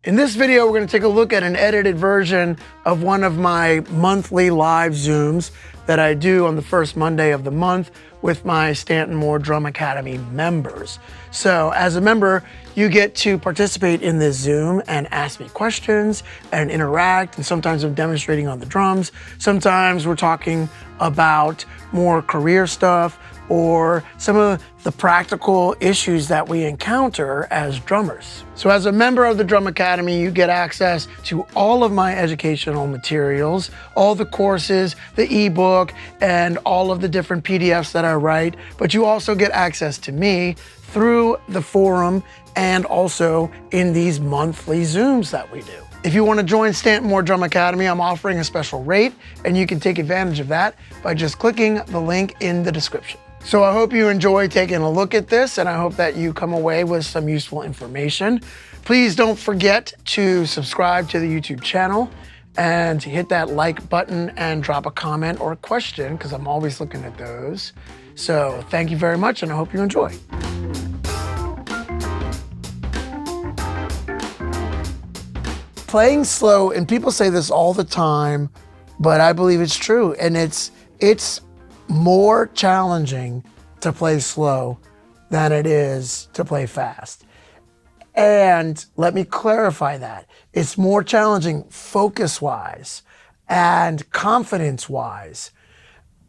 In this video, we're going to take a look at an edited version of one of my monthly live Zooms that I do on the first Monday of the month with my Stanton Moore Drum Academy members. So as a member, you get to participate in this Zoom and ask me questions and interact, and sometimes I'm demonstrating on the drums. Sometimes we're talking about more career stuff or some of the practical issues that we encounter as drummers. So as a member of the Drum Academy, you get access to all of my educational materials, all the courses, the ebook, and all of the different PDFs that I write, but you also get access to me through the forum and also in these monthly Zooms that we do. If you want to join Stanton Moore Drum Academy, I'm offering a special rate, and you can take advantage of that by just clicking the link in the description. So I hope you enjoy taking a look at this, and I hope that you come away with some useful information. Please don't forget to subscribe to the YouTube channel and hit that like button and drop a comment or a question, because I'm always looking at those. So thank you very much, and I hope you enjoy. Playing slow, and people say this all the time, but I believe it's true, and it's more challenging to play slow than it is to play fast. And let me clarify that. It's more challenging focus-wise and confidence-wise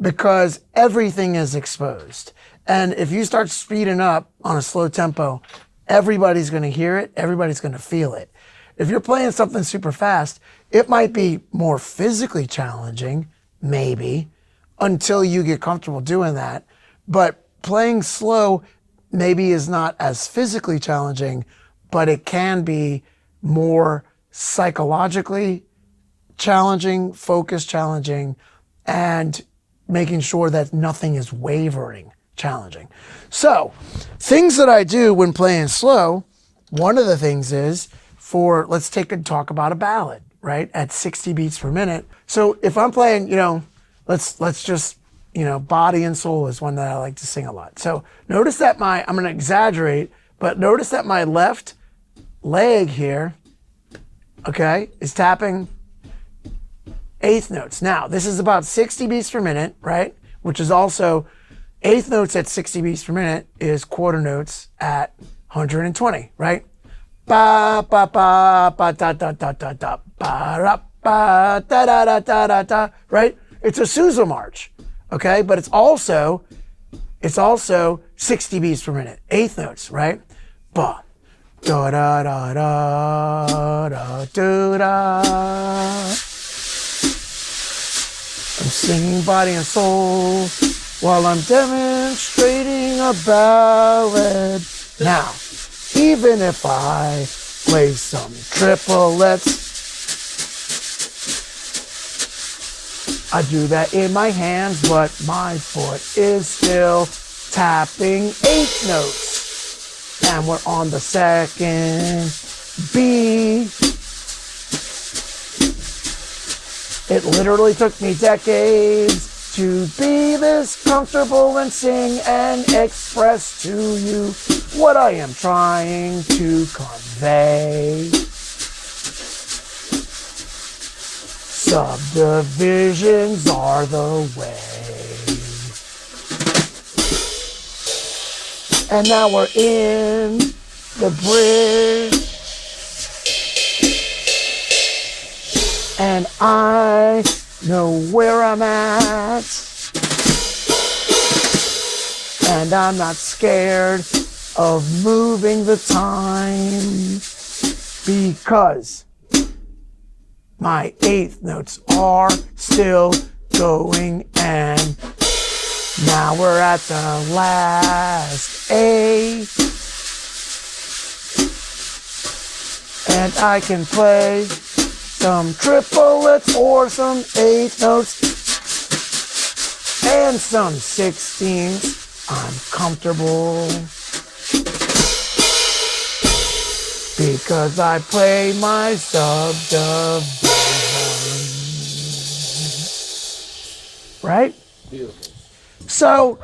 because everything is exposed. And if you start speeding up on a slow tempo, everybody's gonna hear it, everybody's gonna feel it. If you're playing something super fast, it might be more physically challenging, maybe, until you get comfortable doing that. But playing slow maybe is not as physically challenging, but it can be more psychologically challenging, focus challenging, and making sure that nothing is wavering challenging. So things that I do when playing slow, one of the things is let's talk about a ballad, right? At 60 beats per minute. So if I'm playing, let's just, Body and Soul is one that I like to sing a lot. So notice that I'm going to exaggerate, but notice that my left leg here, okay, is tapping eighth notes. Now, this is about 60 beats per minute, right? Which is also eighth notes at 60 beats per minute is quarter notes at 120, right? Ba ba ba ba da da da da da ba da ba da da da da da da, right? It's a Sousa march, okay? But it's also 60 beats per minute, eighth notes, right? Ba da da da da da da da. I'm singing Body and Soul while I'm demonstrating a ballad. Now, even if I play some triplets, I do that in my hands, but my foot is still tapping eighth notes. And we're on the second B. It literally took me decades to be this comfortable and sing and express to you what I am trying to convey. Subdivisions are the way. And now we're in the bridge. And I know where I'm at. And I'm not scared of moving the time because my eighth notes are still going, and now we're at the last A. And I can play some triplets or some eighth notes and some 16ths. I'm comfortable because I play my subdivision. Right? Beautiful. So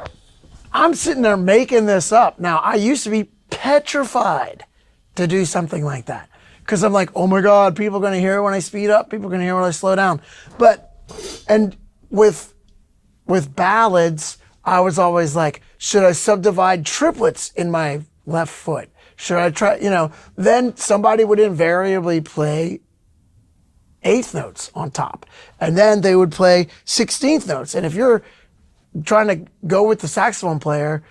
I'm sitting there making this up. Now, I used to be petrified to do something like that because I'm like, oh my God, people are going to hear it when I speed up. People are going to hear it when I slow down. And with ballads, I was always like, should I subdivide triplets in my left foot? Should I try, then somebody would invariably play eighth notes on top. And then they would play 16th notes. And if you're trying to go with the saxophone player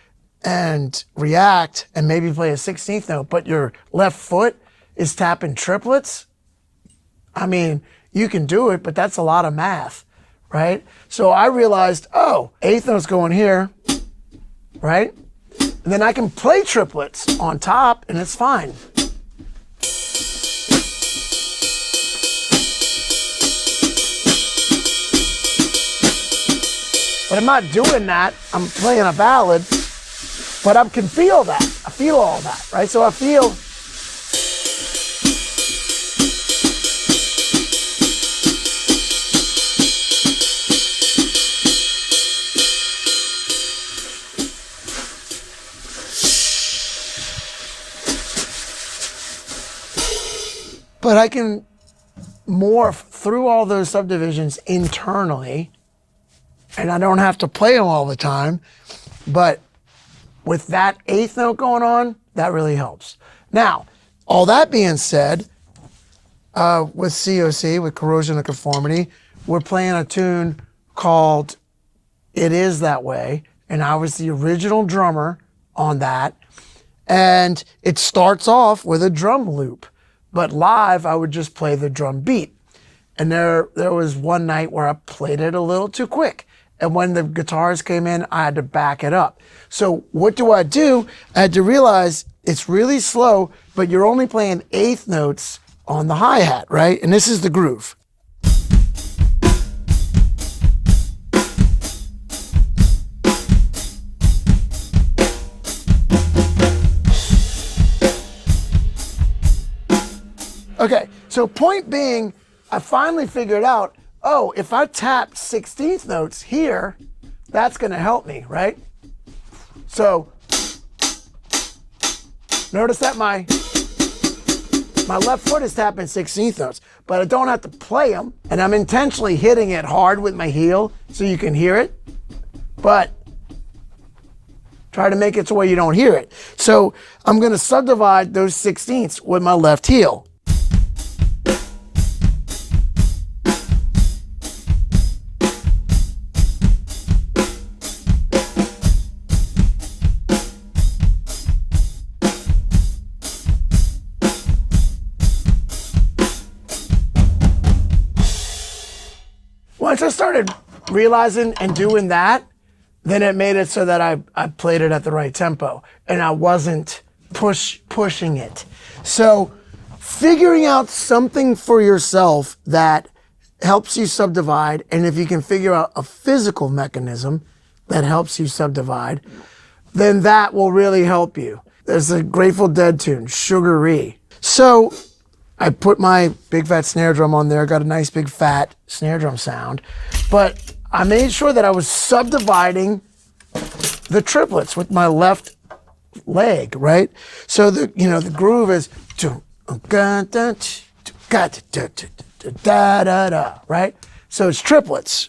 and react and maybe play a 16th note, but your left foot is tapping triplets, I mean, you can do it, but that's a lot of math, right? So I realized, oh, eighth note's going here, right? And then I can play triplets on top and it's fine. But I'm not doing that. I'm playing a ballad, but I can feel that. I feel all that, right? So I feel. But I can morph through all those subdivisions internally, and I don't have to play them all the time. But with that eighth note going on, that really helps. Now, all that being said, with COC, with Corrosion of Conformity, we're playing a tune called It Is That Way, and I was the original drummer on that. And it starts off with a drum loop. But live, I would just play the drum beat. And there was one night where I played it a little too quick. And when the guitars came in, I had to back it up. So what do? I had to realize it's really slow, but you're only playing eighth notes on the hi-hat, right? And this is the groove. Okay, so point being, I finally figured out, oh, if I tap 16th notes here, that's gonna help me, right? So, notice that my left foot is tapping 16th notes, but I don't have to play them, and I'm intentionally hitting it hard with my heel so you can hear it, but try to make it so where you don't hear it. So, I'm gonna subdivide those 16ths with my left heel. Once I started realizing and doing that, then it made it so that I played it at the right tempo and I wasn't pushing it. So figuring out something for yourself that helps you subdivide, and if you can figure out a physical mechanism that helps you subdivide, then that will really help you. There's a Grateful Dead tune, Sugar-Ree. So I put my big fat snare drum on there, got a nice big fat snare drum sound, but I made sure that I was subdividing the triplets with my left leg, right? So the groove is right? So it's triplets.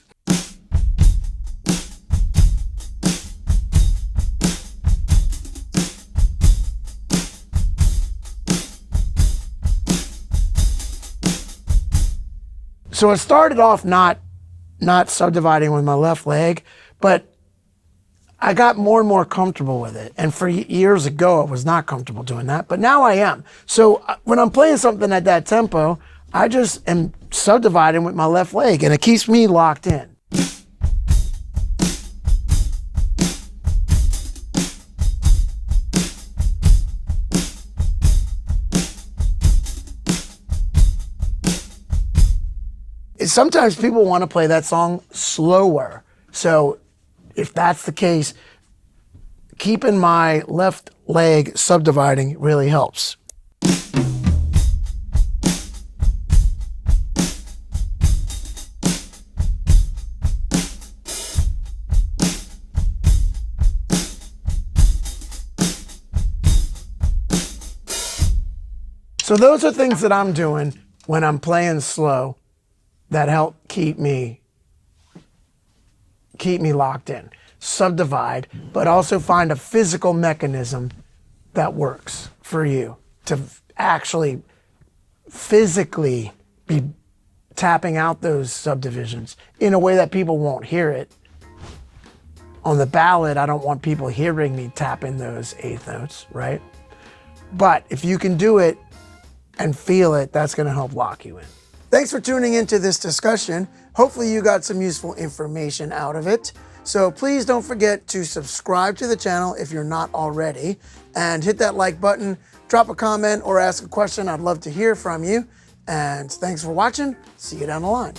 So it started off not subdividing with my left leg, but I got more and more comfortable with it. And for years ago, I was not comfortable doing that, but now I am. So when I'm playing something at that tempo, I just am subdividing with my left leg, and it keeps me locked in. Sometimes people want to play that song slower. So if that's the case, keeping my left leg subdividing really helps. So those are things that I'm doing when I'm playing slow that help keep me locked in. Subdivide, but also find a physical mechanism that works for you to actually physically be tapping out those subdivisions in a way that people won't hear it. On the ballad, I don't want people hearing me tapping those eighth notes, right? But if you can do it and feel it, that's going to help lock you in. Thanks for tuning into this discussion. Hopefully you got some useful information out of it. So please don't forget to subscribe to the channel if you're not already, and hit that like button, drop a comment or ask a question. I'd love to hear from you. And thanks for watching. See you down the line.